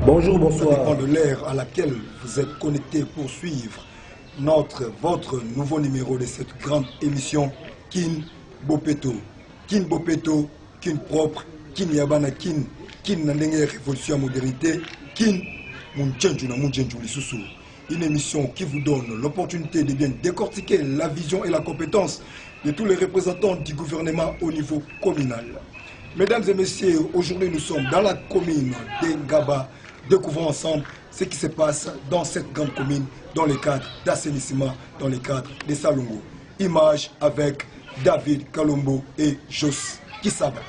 Bonjour, bonsoir. Ça dépend de l'ère à laquelle vous êtes connectés pour suivre votre nouveau numéro de cette grande émission Kin Bopeto. Kin Bopeto, Kin propre, Kin Yabana Kin, Kin Nandenge Révolution à modernité, Kin Munchenju na Munchenju Lisusu. Une émission qui vous donne l'opportunité de bien décortiquer la vision et la compétence de tous les représentants du gouvernement au niveau communal. Mesdames et messieurs, aujourd'hui nous sommes dans la commune d'Engaba. Découvrons ensemble ce qui se passe dans cette grande commune, dans le cadre d'assainissement, dans le cadre de Salongo. Image avec David Kalombo et Jos Kisaba.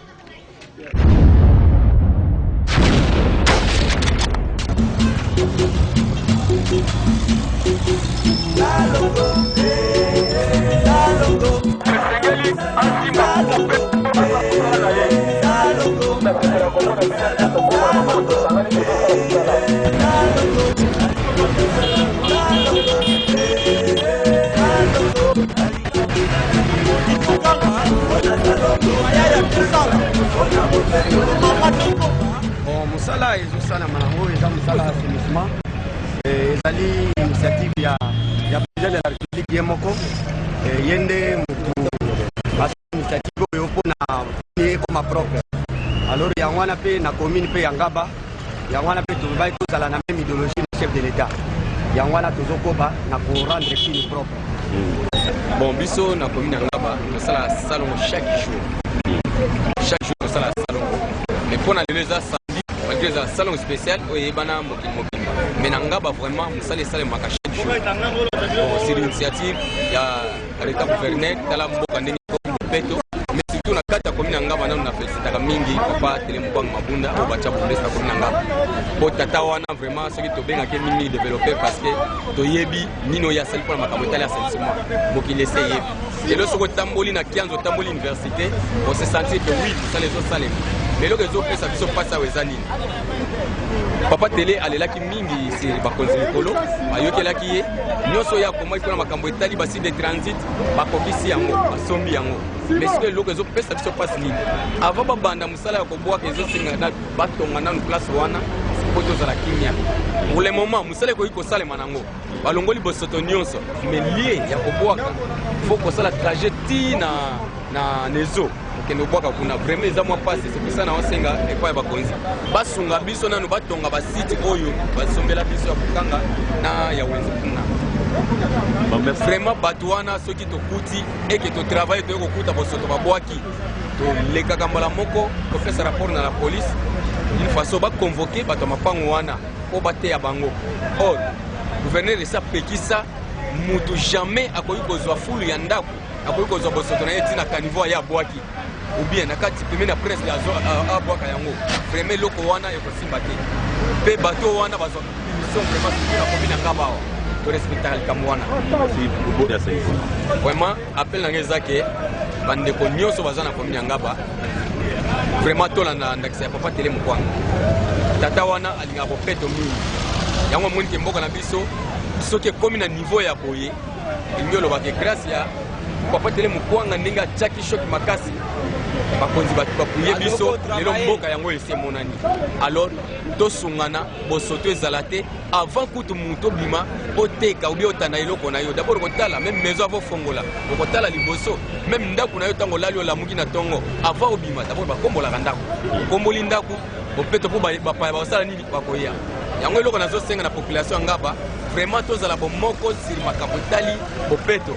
Musala ezosala malango eza musala assainissement ezali initiative ya président de la République ye moko yende mutu initiative oyo mpona ye koma propre alors yango wana mpe na commune mpe ya Ngaba yango wana mpe tobai tozala na même idéologie na chef de l'État yango wana tozokoba na korendre kini propre. Bon, biso na commune ya Ngaba tosala salongo chaque jour tosala salongo mais mpona lelo eza malgré ça salon spécial oyebana mokili mobimba mais na Ngaba vraiment mosala esalemaka chaque jour c'est l'initiative ya l'état gouverneur tala mboka ndenge Bopeto mais surtout na kati ya commune ya Ngaba nanu na felicitaka mingi papa Telemubanga Mabunda oyo batya bondesi na commune ya Ngaba po tata wana vraiment soki tobengaki mingi développeur parce que toyebi nini oyo asali mpona makambo etali assainissement mokili ese yebi lelo soki otamboli na Kianza otamboli université on se sentir que oui mosala ezosalema lelo ezopesa biso mpasi awo eza nini papa Télé alelaki mingi c'est bakonzi mikolo ayokelaki ye nyonso ya komoi mpona makambo etali basi de transit bakokisi yango basombi yango mais soki eloko ezopesa biso mpasi nini avant babanda mosala ya kobwaka ezosenga batonga nanu place wana po tozala kimia pour le moment mosala ekoki kosalema nango balongoli bosoto nyonso mais lie ya kobwaka faut kosala trajet ti na nezo okende obwaka kuna vraiment eza mwa pasi sepesa na osenga epai ya bakonzi basunga biso nanu batonga basiti oyo basombela biso ya kokanga na ya wenze kuna vraiment bato wana soki tokuti eke totravaille toye kokuta bosoto babwaki tolekaka mbala moko topesa rapport na la police une façon baconvoke bato ya mapango wana po bateya bango or gouverneur esi apekisa mutu jamais akoki kozwa fulu ya ndako akoki kozwa bosoto na ye ntina kanivo ya abwaki ou bien na kati pembe na presse ya abwaka yango vraiment loko wana ekosimba te mpe bato wana bazwa émission vraiment surtout na commune ya Ngaba awa torespectaka likambo wana vraiment appel nange eza ke bandeko nyonso baza na commune ya Ngaba vraiment tolanda ndakisa ya papa Télé Mubanga tata wana alingaka Bopeto mingi yango amoni ke mboka na biso soki ekomi na niveau ya boye elingi olobaka grâce ya papa Télé Mubanga ndenge atiaki shoki makasi bakonzi bapuye biso lelo mboka yango esi emonani alors tosungana bosoto ezala te avant kutu mutu obima oteka obi otanda eloko na yo d'abord okotala même maison avo fongola okotala liboso même ndako na yo ntango olali olamuki na ntongo avant obima d'abord bakombolaka ndako okomboli ndako Bopeto mpo bapaya basala nini bakoya yango eloko nazosenga na population ya Ngaba vraiment tozala bomoko sur makambo etali Bopeto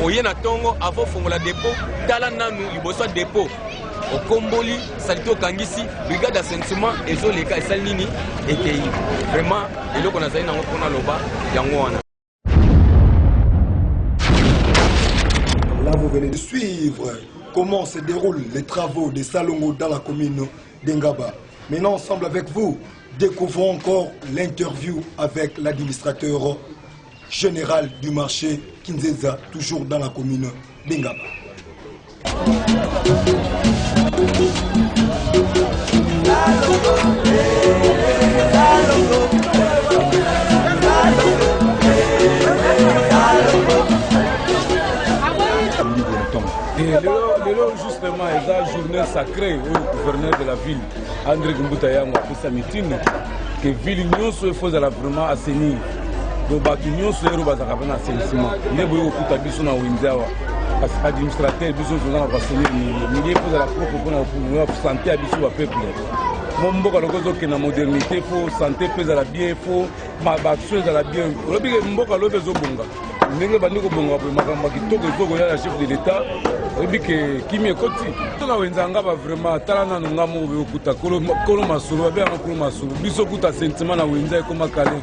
oye na ntongo avant fongola dépôt tala nanu liboso ya dépôt okomboli salito okangisi brigade d'assainissement ezoleka esali nini ekei vraiment eloko nazali nango mpona loba yango wana. Là vous venez de suivre comment se déroulent les travaux de Salongo dans la commune d'Engaba. Maintenant ensemble avec vous découvrons encore l'interview avec l'administrateur général du marché Kinzeza, toujours dans la commune d'Engaba. Lelo justement eza journée sacrée au gouverneur de la ville André Gumbuta yango apesa mitino que ville nyonso efozala vraiment assainir donc bato nyonso ero bazalaka mpe na assainissement nde boye kokuta biso na wenze awa parce que administrateur biso tozanga koassainir milie efozala propre mpona santé ya biso bapeuple mo mboka loko ezokende na modernité fo santé mpe ezala bien fo baaction ezala bien olobi ke mboka lobi ezobonga ndenge bandi kobonga boye makambo ya kitoko ezokoya ya chef de l'état oyebi ke kimi ekoti tona wenzanga ba vraiment tala nano nga moko beokuta kolo masolo babeyanga kolo masolo biso kuta sentiment na wenza ekoma kale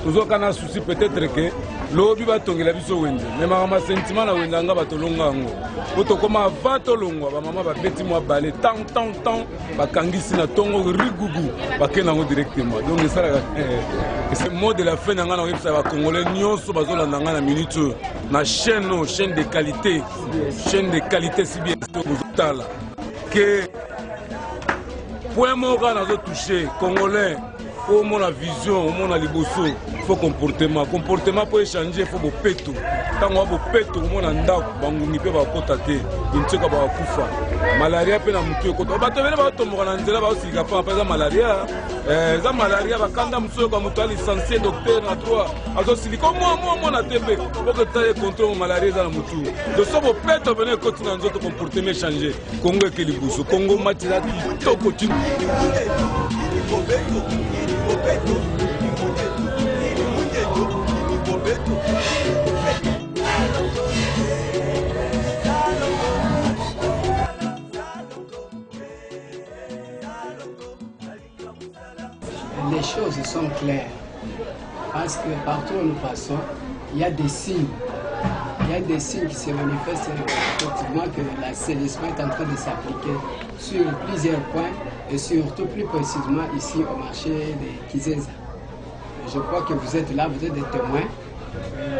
tozokana souci peut-être ke lobi batongela biso wenze me makambo ya sentiment na wenzanga batolonga yango po tokoma ava tolongwa bamama babeti mwa bale tan bakangisi na ntongo rigugu bakende yango directement donc esalaka c'est mot de la fin na nga na oyebisa bacongolais nyonso bazolanda nga na minute oyo na chaîne de qualité si bien bozotala ke point moko nazotouche congolais po omona vision omona liboso fo comportement po échange fo bopeto ntango wa bopeto omona ndako bangungi mpe bakota te intioka bakufa malaria mpe na motu ekota bato ebele baotomboka na nzela baosilika mpa mpe eza malaria bakanda mosu oyoka moto alicencie docteur na droit azosilika omona te mpe okota ye contrôle malaria eza na motu doso bopeto pene ekoti na nzoto comportement échange kongo eke liboso kongo matila kitoko ti Les choses sont claires parce que partout où nous passons, il y a des signes. Il y a des signes qui se manifestent effectivement que l'assainissement est en train de s'appliquer sur plusieurs points et surtout plus précisément ici au marché de Kizeza. Je crois que vous êtes là, vous êtes des témoins.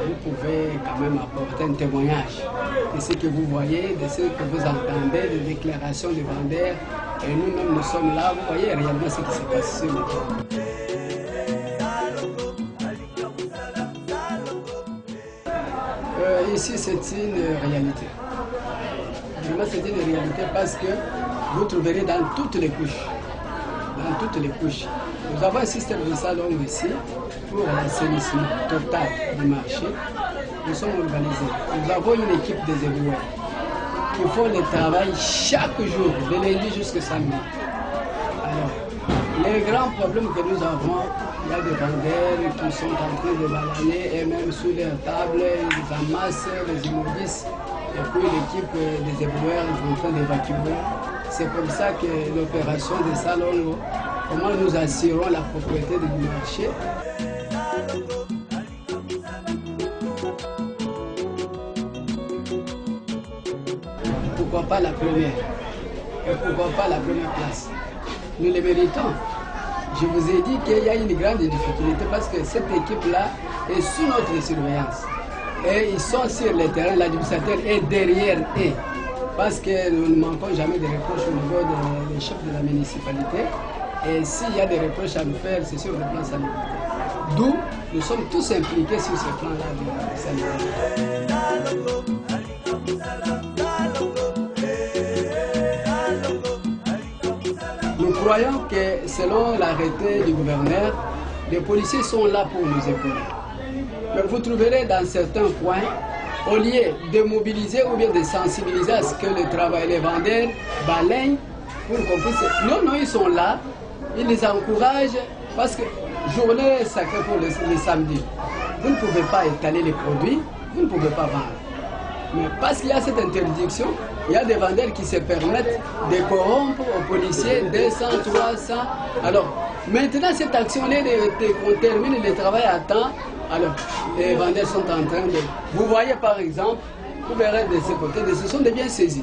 Vous pouvez quand même apporter un témoignage de ce que vous voyez, de ce que vous entendez, des déclarations des vendeurs. Et nous-mêmes, nous sommes là, vous voyez réellement ce qui se passe sur le terrain. Ici, c'est une réalité. Vraiment, c'est une réalité parce que vous trouverez dans toutes les couches. Dans toutes les couches. Nous avons un système de salon ici pour l'assainissement total du marché. Nous sommes organisés. Nous avons une équipe des éboueurs qui font le travail chaque jour, de lundi jusqu'à samedi. Alors, les grands problèmes que nous avons, il y a des vendeurs qui sont en train de balayer et même sous leur table, ils amassent les immondices. Et puis l'équipe des éboueurs est en train d'évacuer. C'est comme ça que l'opération des salons, comment nous assurons la propriété du marché. Pourquoi pas la première? Et pourquoi pas la première place? Nous les méritons. Je vous ai dit qu'il y a une grande difficulté parce que cette équipe-là est sous notre surveillance. Et ils sont sur le terrain, l'administrateur est derrière eux. Parce que nous ne manquons jamais de reproches au niveau des chefs de la municipalité. Et s'il y a des reproches à nous faire, c'est sur le plan sanitaire. D'où nous sommes tous impliqués sur ce plan-là de sanitaire. Nous croyons que selon l'arrêté du gouverneur, les policiers sont là pour nous épauler. Mais vous trouverez dans certains coins, au lieu de mobiliser ou bien de sensibiliser à ce que le travail, les vendeurs balayent pour qu'on puisse... Non, ils sont là, ils les encouragent parce que journée sacrée pour les samedis. Vous ne pouvez pas étaler les produits, vous ne pouvez pas vendre. Mais parce qu'il y a cette interdiction, il y a des vendeurs qui se permettent de corrompre aux policiers 200, 300. Alors, maintenant, cette action-là, qu'on termine le travail à temps, alors, les vendeurs sont en train de... Vous voyez par exemple, vous verrez de ce côté, ce sont des biens saisis.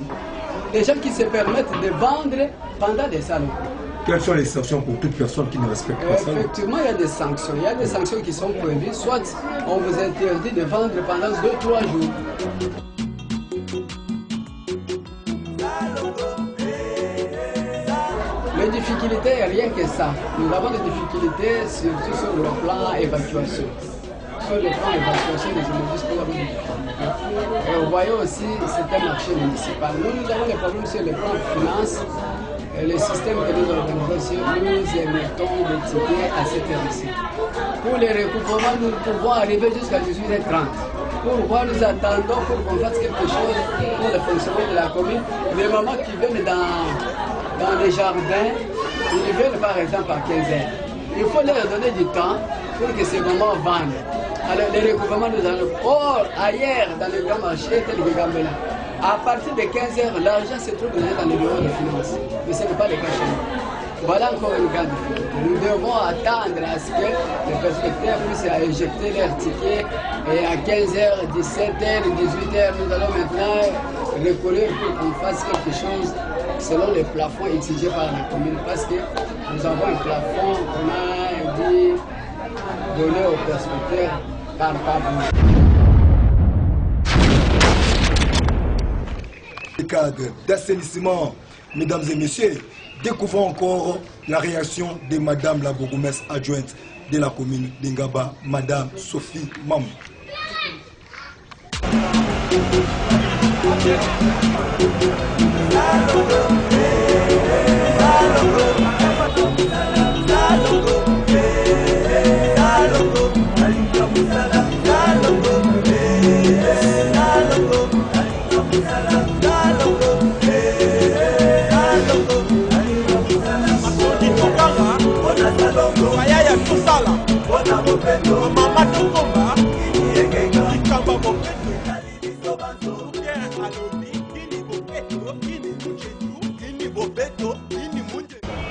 Des gens qui se permettent de vendre pendant des salons. Quelles sont les sanctions pour toute personne qui ne respecte pas ça? Effectivement, il y a des sanctions. Il y a des sanctions qui sont prévues. Soit on vous interdit de vendre pendant 2-3 jours. Les difficultés, rien que ça. Nous avons des difficultés surtout sur le plan évacuation. Sur le plan évacuation des immobiliers, nous avons des difficultés. Et vous voyez aussi, c'est un marché municipal. Nous avons des problèmes sur le plan finance. le système que nous organisons, nous émettons des tickets à cette heure-ci. Pour les recouvrements, nous pouvons arriver jusqu'à 18h30. Pourquoi nous attendons pour qu'on fasse quelque chose pour le fonctionnement de la commune? Les mamans qui viennent dans les jardins, ils viennent par exemple à 15h. Il faut leur donner du temps pour que ces mamans vendent. Alors les recouvrements, nous allons... Or, ailleurs, dans les grands marchés, tel que Gambela, à partir de 15h, l'argent se trouve déjà dans les bureaux de finances. Mais ce n'est pas le cas chez nous. Voilà encore une grande difficulté. Nous devons attendre à ce que les perspectives puissent injecter leurs tickets et à 15h, 17h, 18h, nous allons maintenant recourir pour qu'on fasse quelque chose selon les plafonds exigés par la commune parce que nous avons un plafond qu'on a dit donner aux perspectives par Le cadre d'assainissement, mesdames et messieurs, découvrons encore la réaction de Madame la bourgmestre adjointe de la commune d'Ingaba, Madame Sophie Mamou.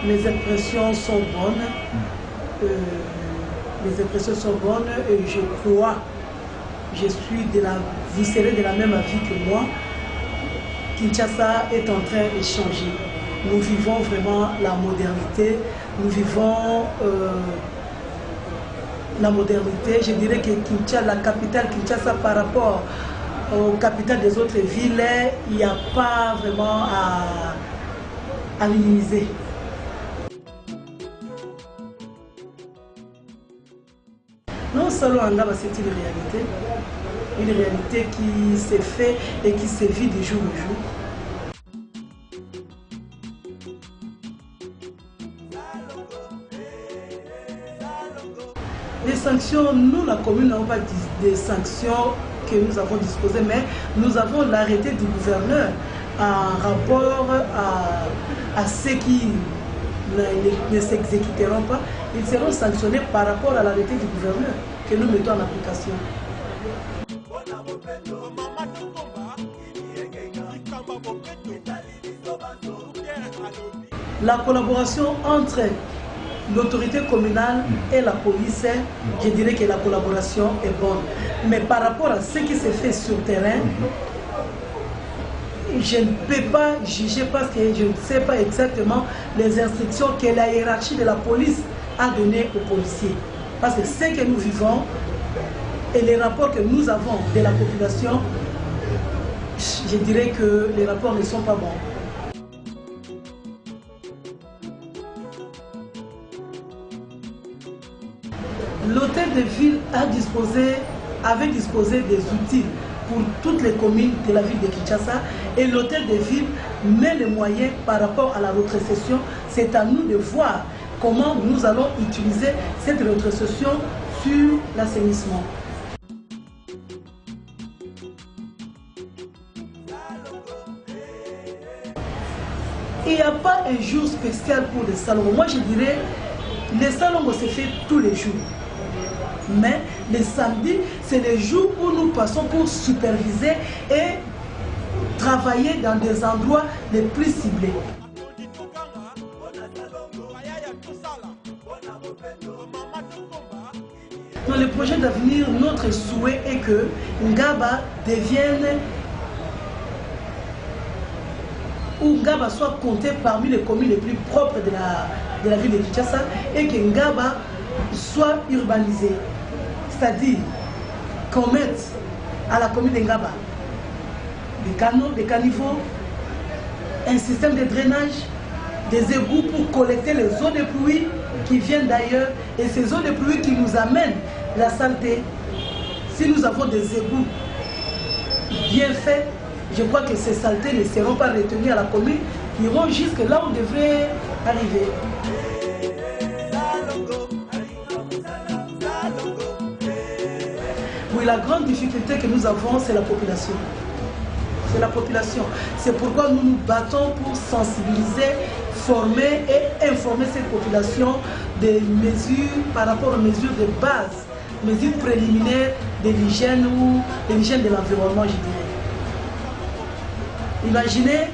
Les impressions sont bonnes. Les impressions sont bonnes et je crois, vous serez de la même avis que moi. Kinshasa est en train de changer. Nous vivons vraiment la modernité. Nous vivons la modernité. Je dirais que Kinshasa, la capitale Kinshasa par rapport aux capitales des autres villes, il n'y a pas vraiment à minimiser. Non, Salon Angaba, c'est une réalité qui se fait et qui se vit de jour au jour. Les sanctions, nous, la commune, n'avons pas des sanctions que nous avons disposées, mais nous avons l'arrêté du gouverneur en rapport à ceux qui ne s'exécuteront pas. Ils seront sanctionnés par rapport à l'arrêté du gouverneur que nous mettons en application. La collaboration entre l'autorité communale et la police, je dirais que la collaboration est bonne. Mais par rapport à ce qui se fait sur le terrain, je ne peux pas juger parce que je ne sais pas exactement les instructions que la hiérarchie de la police a données aux policiers. Parce que ce que nous vivons et les rapports que nous avons de la population, je dirais que les rapports ne sont pas bons. L'hôtel de ville avait disposé des outils pour toutes les communes de la ville de Kinshasa et l'hôtel de ville met les moyens par rapport à la rétrocession. C'est à nous de voir comment nous allons utiliser cette rétrocession sur l'assainissement. Il n'y a pas un jour spécial pour les salons. Moi je dirais, les salons se fait tous les jours. Mais les samedis, c'est les jours où nous passons pour superviser et travailler dans des endroits les plus ciblés. Dans les projets d'avenir, notre souhait est que Ngaba devienne ou Ngaba soit compté parmi les communes les plus propres de la ville de Kinshasa et que Ngaba soit urbanisé. C'est-à-dire qu'on mette à la commune de Ngaba des canaux, des caniveaux, un système de drainage, des égouts pour collecter les eaux de pluie qui viennent d'ailleurs et ces eaux de pluie qui nous amènent la saleté. Si nous avons des égouts bien faits, je crois que ces saletés ne seront pas retenues à la commune, iront jusque là où on devrait arriver. Oui, la grande difficulté que nous avons, c'est la population. C'est la population. C'est pourquoi nous nous battons pour sensibiliser, former et informer cette population des mesures par rapport aux mesures de base, mesures préliminaires de l'hygiène ou de l'hygiène de l'environnement, je dirais. Imaginez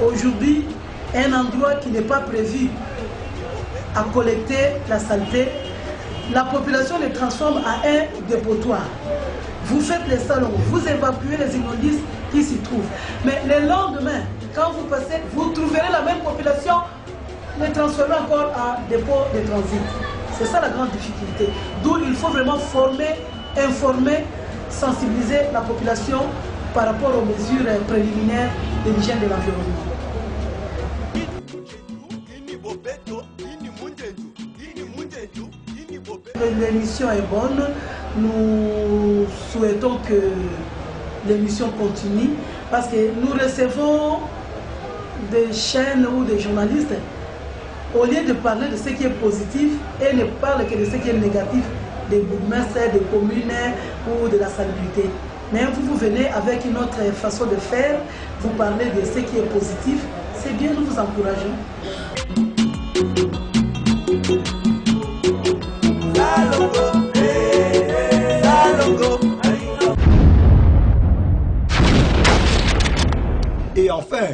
aujourd'hui un endroit qui n'est pas prévu à collecter la saleté. La population les transforme à un dépotoir. Vous faites les salons, vous évacuez les immondices qui s'y trouvent. Mais le lendemain, quand vous passez, vous trouverez la même population les transformer encore en dépôt de transit. C'est ça la grande difficulté. D'où il faut vraiment former, informer, sensibiliser la population par rapport aux mesures préliminaires de l'hygiène de l'environnement. L'émission est bonne. Nous souhaitons que l'émission continue parce que nous recevons des chaînes ou des journalistes, au lieu de parler de ce qui est positif, et ne parlent que de ce qui est négatif, des bourgmestres, des communes ou de la salubrité. Mais vous venez avec une autre façon de faire, vous parlez de ce qui est positif, c'est bien, nous vous encourageons. Et enfin,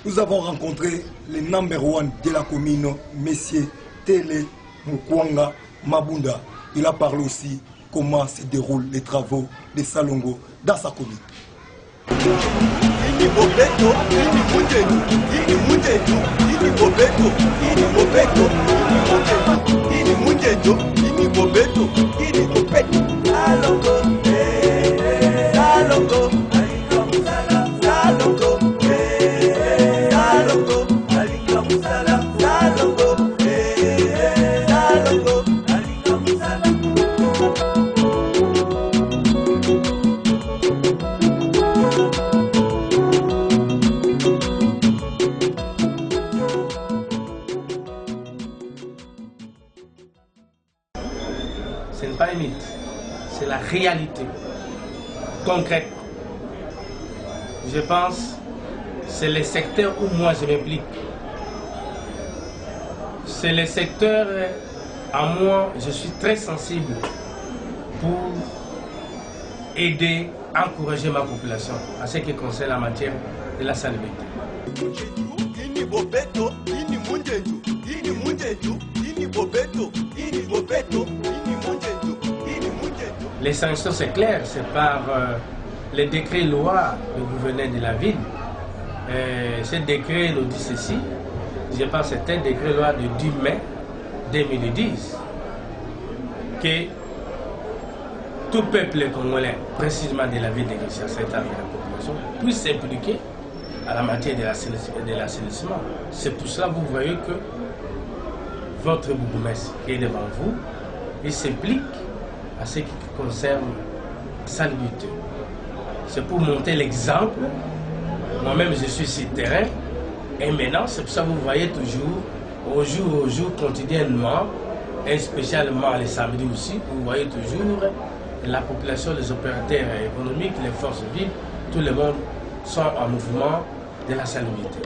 nous avons rencontré le #1 de la commune, Messier Télé Mukwanga Mabunda. Il a parlé aussi comment se déroulent les travaux de Salongo dans sa commune. Ce n'est pas un mythe, c'est la réalité concrète. Je pense c'est les secteurs où moi je m'implique. C'est les secteurs à moi je suis très sensible pour aider, encourager ma population à ce qui concerne la matière de la salubrité. Les sanctions, c'est clair, c'est par les décrets loi du gouverneur de la ville. Ce décret nous dit ceci, je pense que c'est un décret loi du 10 mai 2010, que tout peuple congolais, précisément de la ville de Kinshasa, et la population, puisse s'impliquer à la matière de l'assainissement. C'est pour cela que vous voyez que votre bourgmestre qui est devant vous, il s'implique à ce qui concerne la salubrité. C'est pour monter l'exemple. Moi-même, je suis sur le terrain. Et maintenant, c'est pour ça que vous voyez toujours, au jour, quotidiennement, et spécialement les samedis aussi, vous voyez toujours la population, les opérateurs économiques, les forces vives, tout le monde sont en mouvement de la salubrité.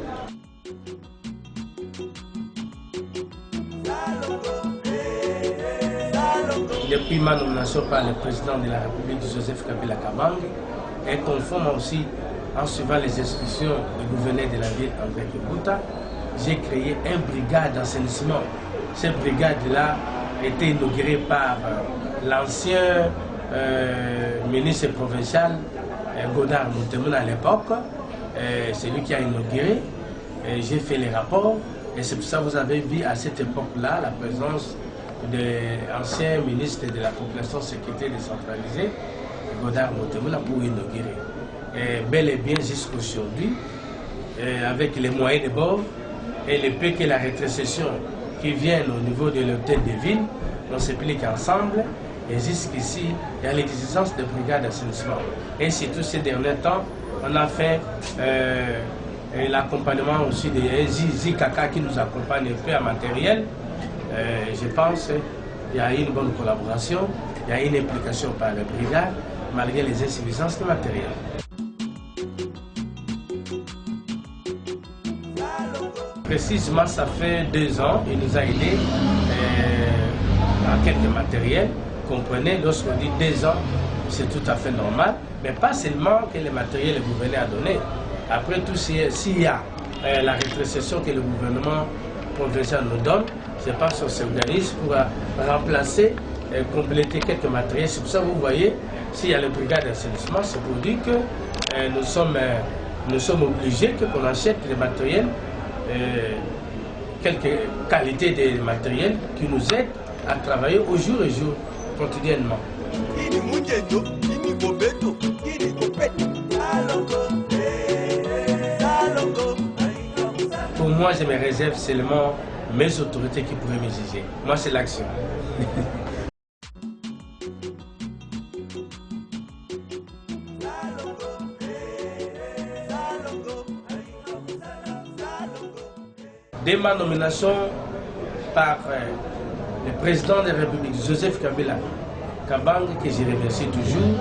Depuis ma nomination par le président de la République, Joseph Kabila Kabange, et conforme aussi en suivant les instructions du gouverneur de la ville, André Kebuta, j'ai créé une brigade d'assainissement. Cette brigade-là a été inaugurée par l'ancien ministre provincial, Godard Moutemoun à l'époque. C'est lui qui a inauguré. J'ai fait les rapports. Et c'est pour ça que vous avez vu à cette époque-là la présence de l'ancien ministre de la population sécurité décentralisée, Godard Moutemoun, pour inaugurer. Et bel et bien jusqu'aujourd'hui, avec les moyens de bord et les peu que la rétrocession qui viennent au niveau de l'hôtel de ville, on s'applique ensemble et jusqu'ici, il y a l'existence de brigades d'assainissement. Et surtout ces derniers temps, on a fait et l'accompagnement aussi des Zikaka qui nous accompagne un peu en matériel. Je pense qu'il y a une bonne collaboration, il y a une implication par les brigades, malgré les insuffisances de matériel. Précisément, ça fait 2 ans, il nous a aidé en quelques matériels. Comprenez, lorsqu'on dit 2 ans, c'est tout à fait normal, mais pas seulement que les matériels que vous venez à donner. Après tout, s'il y a la rétrocession que le gouvernement provincial nous donne, je pense qu'on s'organise pour remplacer et compléter quelques matériels. C'est pour ça que vous voyez, s'il y a le brigade d'assainissement, c'est pour dire que nous sommes obligés qu'on achète les matériels, quelques qualités des matériels qui nous aident à travailler au jour et jour, quotidiennement. Pour moi, je me réserve seulement mes autorités qui pourraient me juger. Moi, c'est l'action. Dès ma nomination par le président de la République, Joseph Kabila Kabang, que je remercie toujours,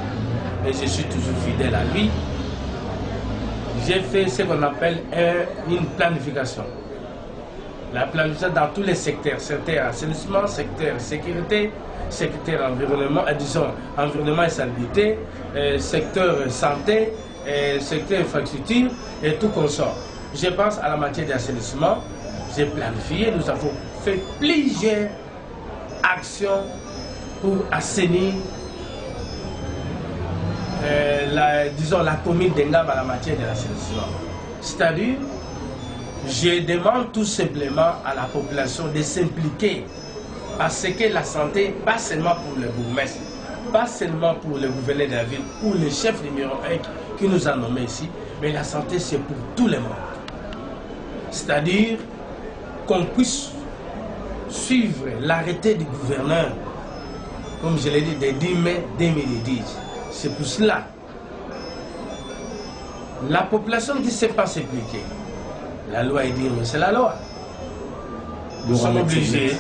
et je suis toujours fidèle à lui, j'ai fait ce qu'on appelle une planification. La planification dans tous les secteurs, secteur assainissement, secteur sécurité, secteur environnement, disons environnement et salubrité, secteur santé, secteur infrastructure et tout consort. Je pense à la matière d'assainissement, j'ai planifié, nous avons fait plusieurs actions pour assainir la commune d'Engaba à la matière de l'assainissement. C'est-à-dire, je demande tout simplement à la population de s'impliquer parce que la santé, pas seulement pour le bourgmestre, pas seulement pour le gouverneur de la ville ou le chef numéro 1 qui nous a nommés ici, mais la santé c'est pour tout le monde. C'est-à-dire qu'on puisse suivre l'arrêté du gouverneur, comme je l'ai dit, le 10 mai 2010. C'est pour cela. La population qui ne sait pas s'impliquer, la loi est dit, mais c'est la loi. Nous sommes obligés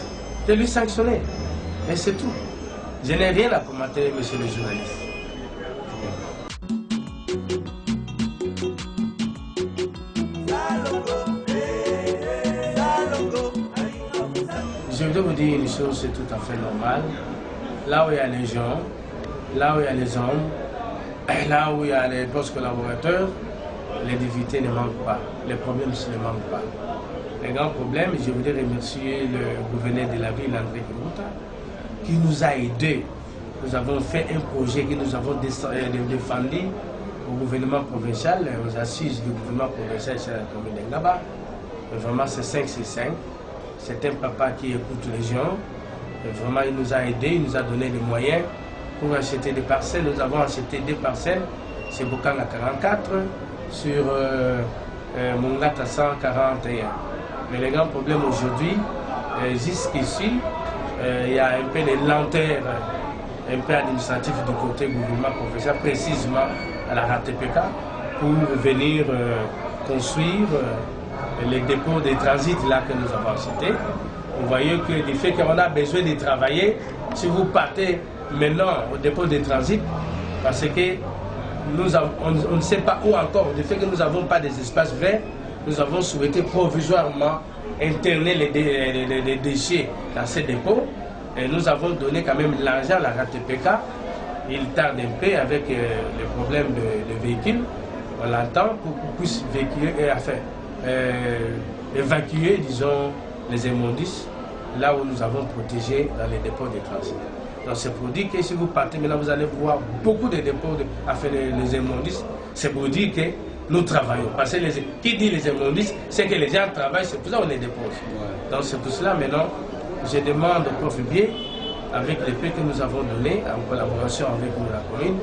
de lui sanctionner. Et c'est tout. Je n'ai rien à commenter, monsieur le journaliste. Je voudrais vous dire une chose, c'est tout à fait normal. Là où il y a les gens, là où il y a les hommes, et là où il y a les postes collaborateurs, les difficultés ne manquent pas, les problèmes ne manquent pas. Les grands problèmes, je voudrais remercier le gouverneur de la ville, André Kimuta, qui nous a aidés. Nous avons fait un projet que nous avons défendu au gouvernement provincial, aux assises du gouvernement provincial sur la commune d'Engaba. Vraiment, c'est 565. C'est un papa qui écoute les gens. Et vraiment, il nous a aidés, il nous a donné les moyens pour acheter des parcelles. Nous avons acheté 2 parcelles, c'est Bokanga 44, sur Mongata 141. Mais le grand problème aujourd'hui, jusqu'ici, il y a un peu de lenteur, un peu administratif du côté gouvernement provincial, précisément à la RATPK, pour venir construire les dépôts de transit là que nous avons cités. Vous voyez que du fait qu'on a besoin de travailler, si vous partez maintenant au dépôt de transit, parce que on ne sait pas où encore, du fait que nous n'avons pas des espaces verts, nous avons souhaité provisoirement interner les déchets dans ces dépôts. Et nous avons donné quand même l'argent à la RATPK. Il tarde un peu avec les problèmes de véhicules. On l'attend pour qu'on puisse évacuer, disons, les immondices là où nous avons protégé dans les dépôts de transit. Donc c'est pour dire que si vous partez maintenant, vous allez voir beaucoup de dépôts les immondices. C'est pour dire que nous travaillons. Parce que qui dit les immondices, c'est que les gens travaillent, c'est pour ça qu'on les dépose. Ouais. Donc c'est pour cela maintenant, je demande au prof Bier, avec les prix que nous avons donnés, en collaboration avec nous, la commune,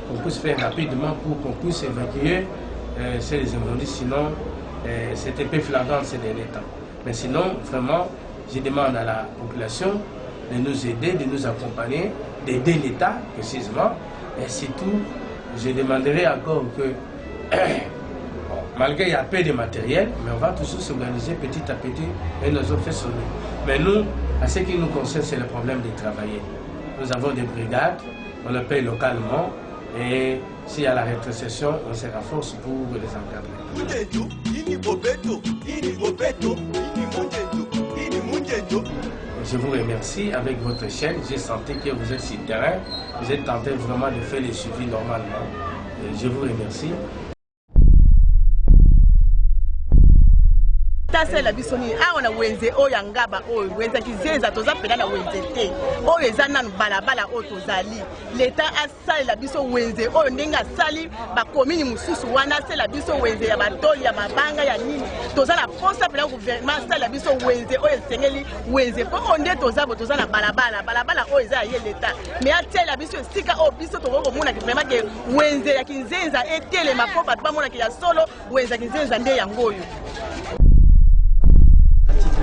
qu'on puisse faire rapidement pour qu'on puisse évacuer ces immondices, sinon c'est un peu flagrant ces derniers temps. Mais sinon, vraiment, je demande à la population de nous aider, de nous accompagner, d'aider l'État précisément. Et surtout, je demanderai encore que Malgré il y a peu de matériel, mais on va toujours s'organiser petit à petit et nous avons fait sonner. Mais nous, à ce qui nous concerne, c'est le problème des travailleurs. Nous avons des brigades, on les paye localement et s'il y a la rétrocession, on se renforce pour les encadrer. Je vous remercie avec votre chaîne. J'ai senti que vous êtes sur le terrain. Vous êtes tenté vraiment de faire les suivis normalement. Et je vous remercie. tasela bisoni awana wenze oya ngaba oyo wenze kizenza toza pena na wenze te oyo ezana balabala oyo tozali leta asalela biso wenze oyo ndenge asali bakomini mususu wana asala biso wenze ya batoli ya mabanga ya nini toza na posa pena gouvernement asala biso wenze oyo esengeli wenze po onde tozabo toza na balabala oyo eza ye leta mais atela biso esika oyo biso tokomona vraiment ke wenze ya kinzenza etelema po bato bamona ke ya solo wenze ya kinzenza nde yango oyo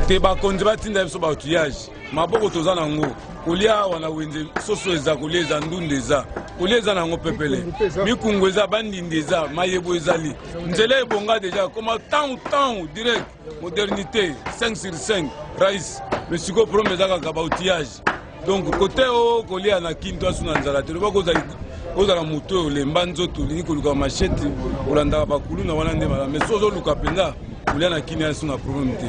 te bakonzi batinda biso bautillage maboko toza nango kolia wana wenze soso eza kolia eza ndunda eza kolia eza nango pepele mikungu eza bandindi eza mayebo ezali nzela ebonga deja koma temps direct modernité 5 sur 5 rais mais siko problème eza kaka bautillage donc kote o kolia na kinto asu na nzala te loba kozala moto oyo olemba nzoto olingi koluka machete olandaka bakulu na wana nde mala mais so ozoluka mpenza kolia na kini asu na problème te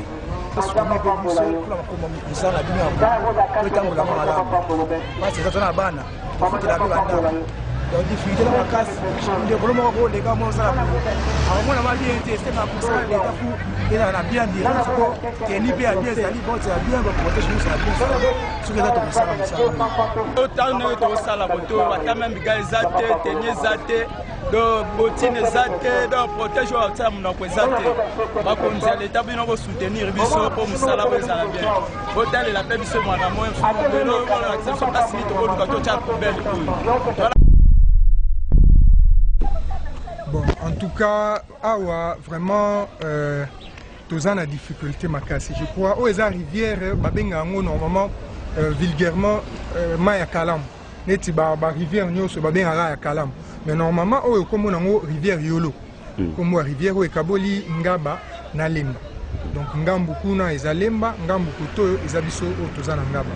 difficulté dans ma casse, je voulais me rendre les gars, moi ça. Alors moi on m'a bien testé ma pousse les gars fou et on a bien dit que ni bien bien ça bon c'est bien pour protéger nous ça bien ce que ça tout ça comme ça. Autant nous to sala moto ata même gars zate tenir zate do botine zate do protéger au ça mon ko zate ba comme ça l'état bino ko soutenir biso pour musala ko ça bien. Hôtel la paix biso mwana moi so belo on accepte ça si to ko to cha poubelle. Bon, en tout cas, awa vraiment tous en a difficulté ma casse. Je crois aux rivières, babenga ngo normalement vulgairement maya kalam. Neti ba rivière nyoso babenga la kalam. Mais normalement o comme on rivière yolo. Comme rivière o ekaboli ngaba na lemba. Donc ngambu kuna ezalemba, ngambu kuto ezabiso o tozana ngaba.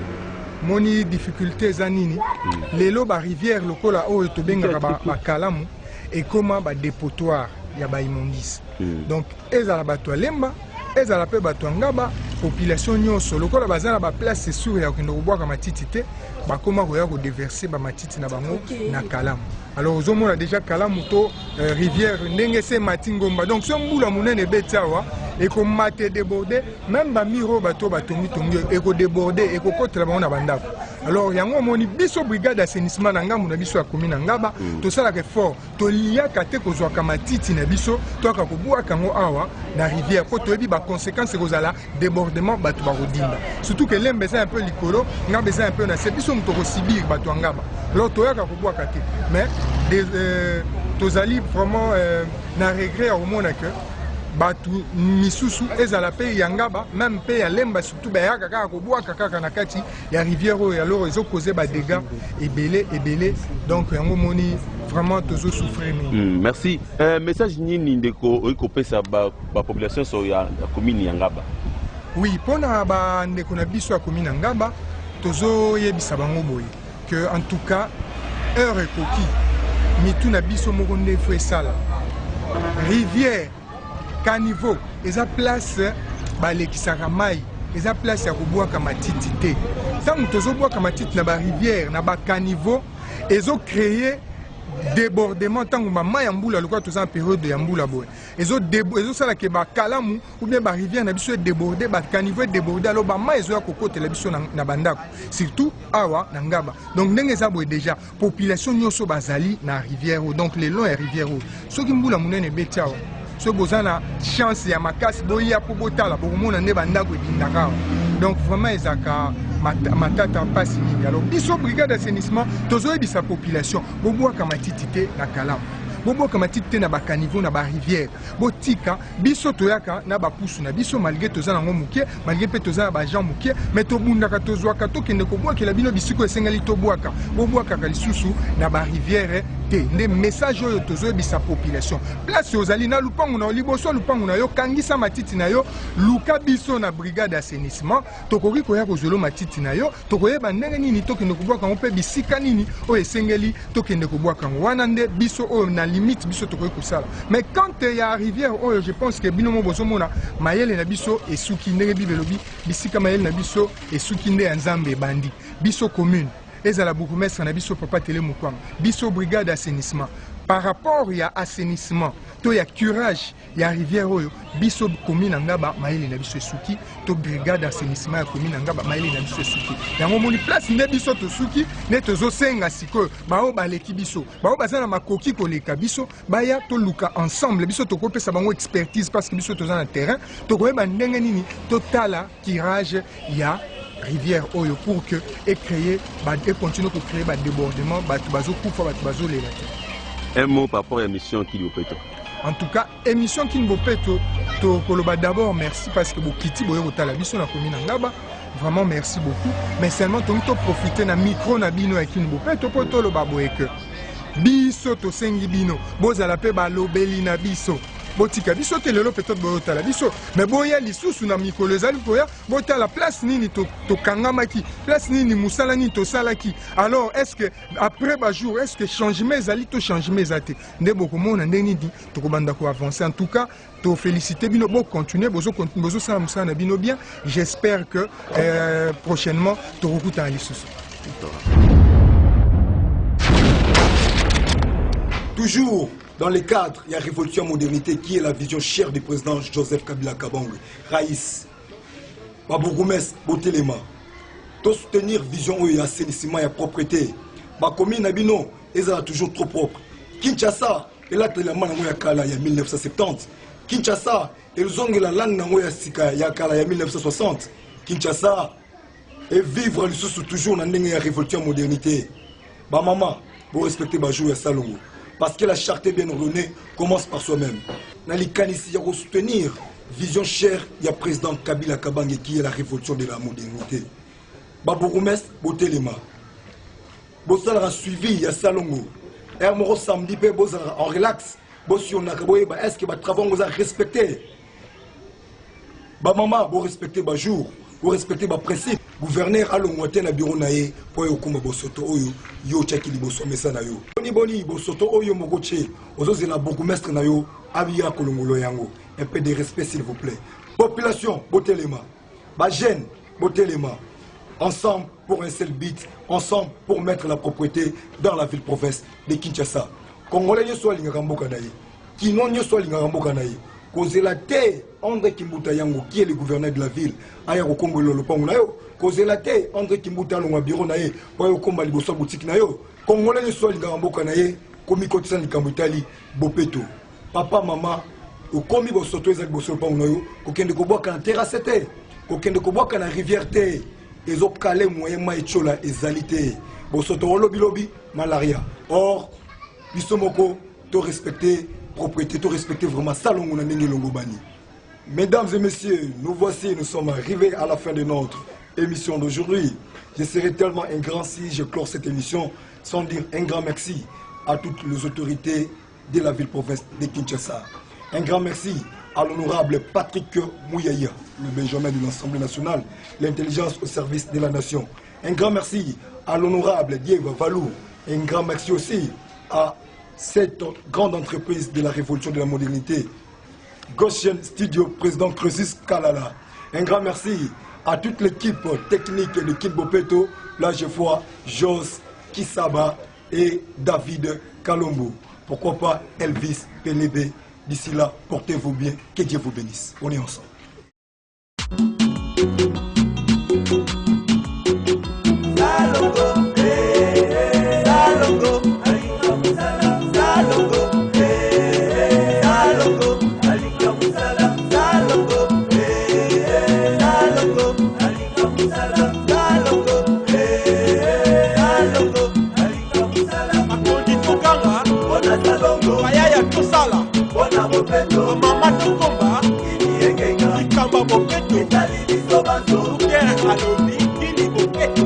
Moni difficulté zanini. Lelo ba rivière lokola o tobenga ba kalamu. Et comment ba dépotoir ya ba immondice. Donc ezala bato lemba, ezala pe bato ngaba, population nyonso lokola bazana ba place c'est sûr ya kendo bwaka matiti te, ba koma ko ya ko déverser ba matiti na bango na kalamu. Alors ozomona a déjà kalamu to rivière ndenge se matingomba. Donc so mbula munene betawa et ko maté déborder même ba miro bato batongi tongi et ko déborder et ko kotela bango na bandako. Alors yango moni biso brigade d'assainissement na ngambu na biso ya commune ngaba to sala que fort to liya kate ko zwa kamatiti na biso to ka ko bua kango awa na rivière po to ebi ba conséquences ko zala débordement bato ba rodinda surtout que lembe c'est un peu likolo ngaba c'est un peu na biso mto ko sibir bato ngaba alors to ya ka ko bua kate mais tozali vraiment na regret au monde que batu misusu ezala pe yangaba même pe ya lemba surtout ba yaka kaka ko bwa kaka na kati ya rivière o alors ils ont causé ba dégâts ebele donc yango moni vraiment tozo souffrir merci message nini ndeko iko pesa ba population so ya commune yangaba. Oui, pona ba ndeko na biso ya commune yangaba tozo yebisa bango boye que en tout cas heure ekoki mitu na biso moko nde fo esala rivière caniveau eza place balekisaka mai eza place ya kobwaka matiti te ntango tozobwaka matiti na barivière na bacaniveau ezocreye débordement ntango bamai ya mbula lokola toza na période ya mbula boye ezosalaka bakalamu ou bien barivière na biso edéborde bacaniveau edéborde alo bamai ezoya kokotela biso na bandako surtout awa na ngaba donc ndenge eza boye déjà population nyonso bazali na rivière o donc le long ya rivière o soki mbula monene ebeti awa so bozana chance ya makasi boya po botala bokomona nde bandako ebindaka donc vraiment ezaka matata mpasi mingi alors biso brigade d'assainissement tozoyebisa population bobwaka matiti te na kalamu boboka matiti te na bacaniveau na barivière botika biso toyaka na bapusu na biso malgré toza nango mokie malgré mpe toza na bajean mokie mais tobundaka tozwaka tokende kobwakela bino bisiko esengeli tobwaka bobwakaka lisusu na barivière te nde message oyo tozoyebisa population place ozali na lupango na liboso lupango na yo kangisa matiti na yo luka biso na brigade assainissement tokoki koya kozolo matiti na yo tokoyeba ndenge nini tokende kobwaka ngo mpe bisika nini oyo esengeli tokende kobwaka ngo wana nde biso oyo na limite biso tokoki kosala mais quand ya rivière oyo je pense que bino mo bozomona mayele na biso esuki ndenge bibelobi bisika mayele na biso esuki nde ya nzambe ebandi biso commune ezala bourgmestre na biso papa tele mukwanga biso brigade assainissement par rapport ya assainissement to ya curage ya rivière oyo biso commune ngaba mayele na biso esuki to brigade assainissement ya commune ngaba mayele na biso esuki yango moni place nde biso tosuki ne tozosenga sikoyo bao baleki biso bao bazana makoki koleka biso baya toluka ensemble biso tokopesa bango expertise parce que biso toza na terrain tokoyeba ndenge nini totala curage ya rivière oyo pour que et créer et continuer à créer des débordements un mot par rapport à l'émission Kin Bopeto. En tout cas émission Kin Bopeto to koloba d'abord merci parce que bokiti boyo kotala biso na commune ngaba vraiment merci beaucoup mais seulement to profiter na micro na bino ya Kin Bopeto po to loba boye que biso to sengi bino bozala pe ba lobeli na biso botika biso te lelo peut-être boyotala biso mais boya lisusu na mikolo ezali koya botala place nini tokangamaki place nini musala nini tosalaki alors est-ce que après ba jour est-ce que changement ezali to changement ezate nde bokomona ndenge nini tokobanda ko avancer en tout cas to féliciter bino bo continuer bozo sala musala na bino bien j'espère que prochainement tokokuta lisusu. Toujours dans le cadre, il y a Révolution Modernité qui est la vision chère du président Joseph Kabila Kabange. Raïs, Babougoumès, Botelema. Tout soutenir vision où il y a assainissement, il y a propreté. Ma commune Abino, ils sont toujours trop propres. Kinshasa, il a la main il y a 1970. Kinshasa, ils ont la langue il y a 1960. Kinshasa, et vivre toujours dans la Révolution Modernité. Ma maman, vous respectez ma joue et salon. Parce que la charte bien ordonnée commence par soi-même. Il y a soutenir vision chère, il y a président Kabila Kabange qui est la révolution de la modernité. Babougoumès, Botelema. Bossal a suivi, il y a Salongo. Hermoro samedi, en relax. Bossion est-ce que votre travail vous a respecté? Maman, vous respectez votre jour. Vous respectez ma principe. Gouverneur a l'ongouaté na bureau nae pour yo kuma bosoto oyo yo chaki liboso mesa na yo. Boni bosoto oyo mogoche ozoze la bourgmestre na yo abiya kolongolo yango. Un peu de respect s'il vous plaît. Population Botelema. Ba jeune Botelema. Ensemble pour un seul but, ensemble pour mettre la propriété dans la ville-province de Kinshasa. Congolais yo soit lingaka mboka naye. Kinon yo soit lingaka mboka naye. Cause la terre, André Kimbuta Yango, qui est le gouverneur de la ville, Aya Congo le Pangunayo, cause la terre, André Kimbuta Longa Biro Naye, Oyo Komba Liboso Boutique Nayo, Congolais ne soit Ligambo Kanaye, Komiko Tsan Likambutali, Bopeto, Papa, Maman, au Komi Bosoto Ezak Boso Pangunayo, Kokende Koboka en terrassete, Kokende Koboka en rivière te, Ezop Kale, Moyema et Chola, Ezalité, Bosoto Lobi, malaria. Or, Bisomoko, to respecter. Propriété, tout respecter vraiment Salon Longobani. Mesdames et messieurs, nous sommes arrivés à la fin de notre émission d'aujourd'hui. Je serais tellement ingrat si je clore cette émission sans dire un grand merci à toutes les autorités de la ville-province de Kinshasa. Un grand merci à l'honorable Patrick Mouyaya, le Benjamin de l'Assemblée nationale, l'intelligence au service de la nation. Un grand merci à l'honorable Diego Valou. Un grand merci aussi à cette grande entreprise de la révolution de la modernité, Goshen Studio, président Croesus Kalala. Un grand merci à toute l'équipe technique de Kin Bopeto, là je vois Jos Kisaba et David Kalombo. Pourquoi pas Elvis Pelebe. D'ici là, portez-vous bien, que Dieu vous bénisse. On est ensemble. Mama Tukomba, Ikamba Bopeto, Alobi, Kini Bopeto,